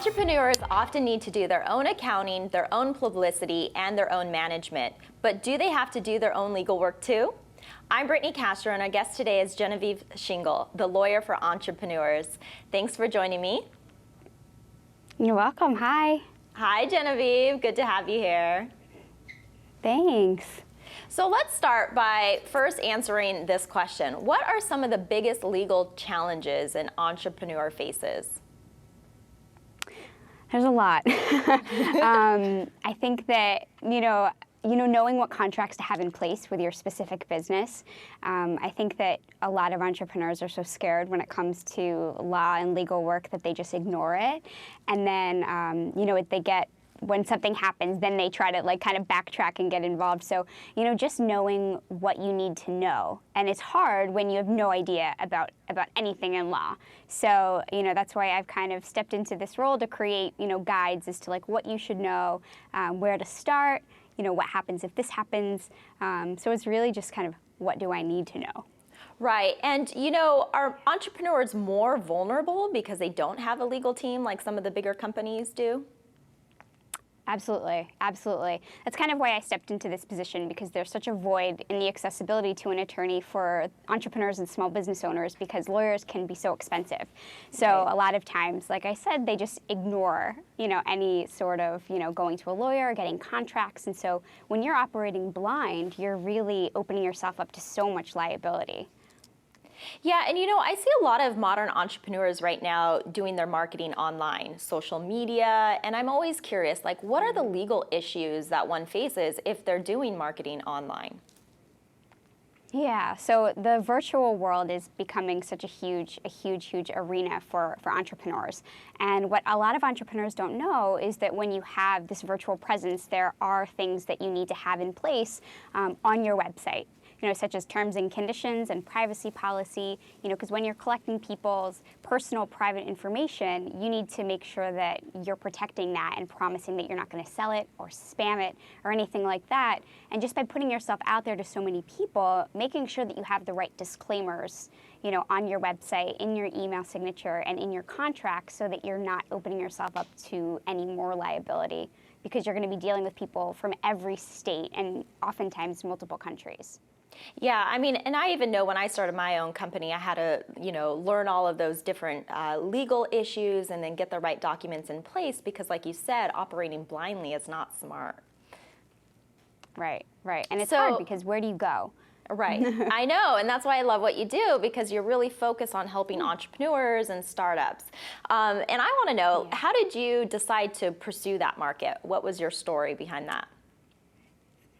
Entrepreneurs often need to do their own accounting, their own publicity, and their own management. But do they have to do their own legal work too? I'm Brittany Castro, and our guest today is Genevieve Shingle, the lawyer for entrepreneurs. Thanks for joining me. You're welcome. Hi. Hi, Genevieve. Good to have you here. Thanks. So let's start by first answering this question. What are some of the biggest legal challenges an entrepreneur faces? There's a lot. I think that, knowing what contracts to have in place with your specific business. I think that a lot of entrepreneurs are so scared when it comes to law and legal work that they just ignore it. And then, when something happens, then they try to kind of backtrack and get involved. So, just knowing what you need to know. And it's hard when you have no idea about anything in law. So, that's why I've kind of stepped into this role to create, guides as to what you should know, where to start, what happens if this happens. So it's really just kind of, what do I need to know? Right. And, are entrepreneurs more vulnerable because they don't have a legal team like some of the bigger companies do? Absolutely, absolutely. That's kind of why I stepped into this position, because there's such a void in the accessibility to an attorney for entrepreneurs and small business owners, because lawyers can be so expensive. So a lot of times, like I said, they just ignore, any sort of, going to a lawyer, getting contracts. And so when you're operating blind, you're really opening yourself up to so much liability. Yeah, and I see a lot of modern entrepreneurs right now doing their marketing online, social media, and I'm always curious, what are the legal issues that one faces if they're doing marketing online? Yeah, so the virtual world is becoming such a huge arena for entrepreneurs. And what a lot of entrepreneurs don't know is that when you have this virtual presence, there are things that you need to have in place on your website. Such as terms and conditions and privacy policy, because when you're collecting people's personal private information, you need to make sure that you're protecting that and promising that you're not going to sell it or spam it or anything like that. And just by putting yourself out there to so many people, making sure that you have the right disclaimers, on your website, in your email signature, and in your contract, so that you're not opening yourself up to any more liability, because you're going to be dealing with people from every state and oftentimes multiple countries. Yeah, and I even know when I started my own company, I had to, learn all of those different legal issues and then get the right documents in place, because like you said, operating blindly is not smart. Right. And it's hard, because where do you go? Right. I know, and that's why I love what you do, because you're really focused on helping entrepreneurs and startups. And I want to know, how did you decide to pursue that market? What was your story behind that?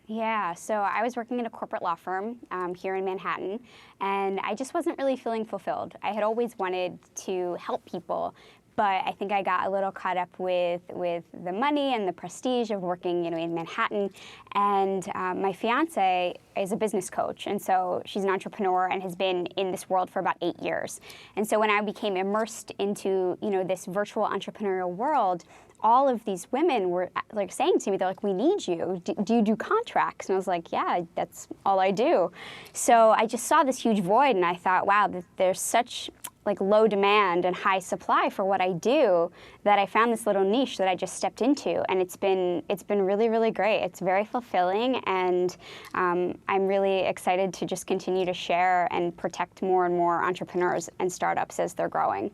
Yeah, so I was working in a corporate law firm here in Manhattan, and I just wasn't really feeling fulfilled. I had always wanted to help people, but I think I got a little caught up with the money and the prestige of working, in Manhattan. And my fiance is a business coach, and so she's an entrepreneur and has been in this world for about 8 years. And so when I became immersed into, this virtual entrepreneurial world, all of these women were saying to me, they're like, "We need you. Do you do contracts?" And I was like, "Yeah, that's all I do." So I just saw this huge void, and I thought, wow, there's such low demand and high supply for what I do, that I found this little niche that I just stepped into, and it's been really, really great. It's very fulfilling, and I'm really excited to just continue to share and protect more and more entrepreneurs and startups as they're growing.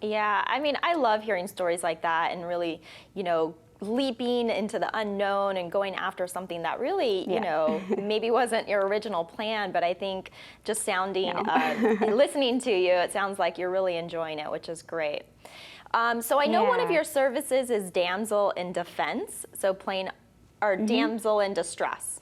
Yeah, I love hearing stories like that, and really, leaping into the unknown and going after something that really, maybe wasn't your original plan, but I think just listening to you, it sounds like you're really enjoying it, which is great. So I know one of your services is damsel in defense, so damsel in distress,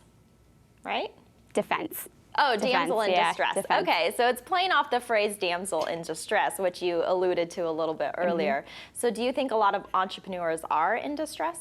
right? Defense. Oh, damsel in distress. Defense. Okay, so it's playing off the phrase damsel in distress, which you alluded to a little bit earlier. So do you think a lot of entrepreneurs are in distress?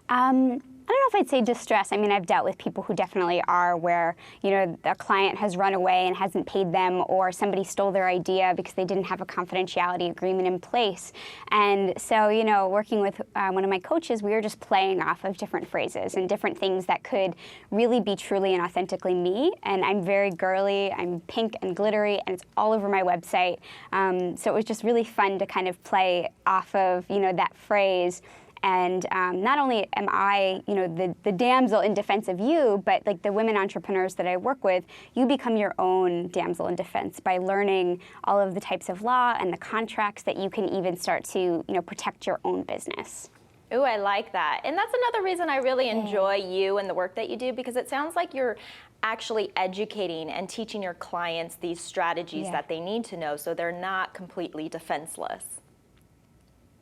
I don't know if I'd say distress. I mean, I've dealt with people who definitely are, where, you know, a client has run away and hasn't paid them, or somebody stole their idea because they didn't have a confidentiality agreement in place. And so, you know, working with one of my coaches, we were just playing off of different phrases and different things that could really be truly and authentically me. And I'm very girly, I'm pink and glittery, and it's all over my website. So it was just really fun to kind of play off of, you know, that phrase. And not only am I, you know, the damsel in defense of you, but like the women entrepreneurs that I work with, you become your own damsel in defense by learning all of the types of law and the contracts that you can even start to, you know, protect your own business. Ooh, I like that. And that's another reason I really enjoy you and the work that you do, because it sounds like you're actually educating and teaching your clients these strategies that they need to know, so they're not completely defenseless.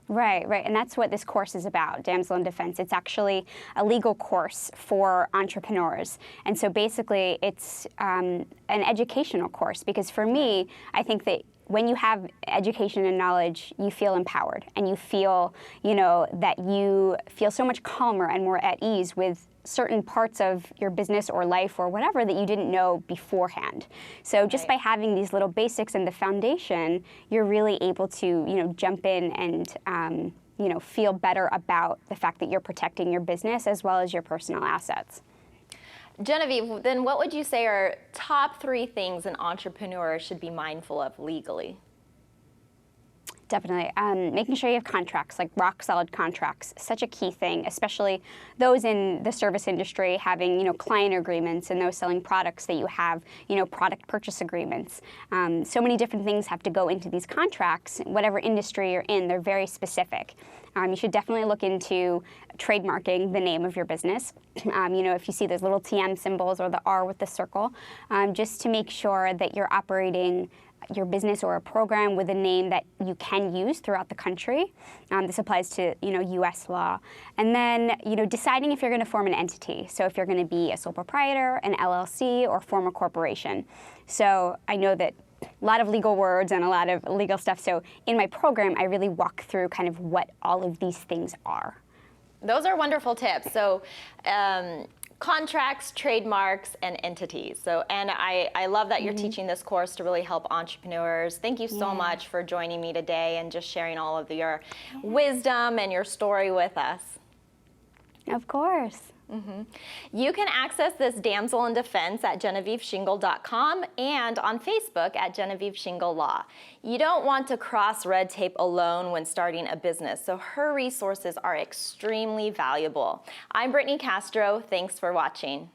Right, right. And that's what this course is about, Damsel in Defense. It's actually a legal course for entrepreneurs. And so basically it's an educational course, because for me, I think that when you have education and knowledge, you feel empowered, and you feel, you know, that you feel so much calmer and more at ease with certain parts of your business or life or whatever that you didn't know beforehand. So just by having these little basics and the foundation, you're really able to, you know, jump in and, you know, feel better about the fact that you're protecting your business as well as your personal assets. Genevieve, then what would you say are top 3 things an entrepreneur should be mindful of legally? Definitely. Making sure you have contracts, like rock solid contracts, such a key thing, especially those in the service industry, having, you know, client agreements, and those selling products that you have, you know, product purchase agreements. So many different things have to go into these contracts. Whatever industry you're in, they're very specific. You should definitely look into trademarking the name of your business. You know, if you see those little TM symbols or the R with the circle, just to make sure that you're operating your business or a program with a name that you can use throughout the country. This applies to, you know, U.S. law. And then, you know, deciding if you're going to form an entity. So if you're going to be a sole proprietor, an LLC, or form a corporation. So I know that a lot of legal words and a lot of legal stuff. So in my program, I really walk through kind of what all of these things are. Those are wonderful tips. So contracts, trademarks, and entities. So, and I love that you're teaching this course to really help entrepreneurs. Thank you so much for joining me today and just sharing all of your wisdom and your story with us. Of course. You can access this Damsel in Defense at GenevieveShingle.com and on Facebook at Genevieve Shingle Law. You don't want to cross red tape alone when starting a business, so her resources are extremely valuable. I'm Brittany Castro. Thanks for watching.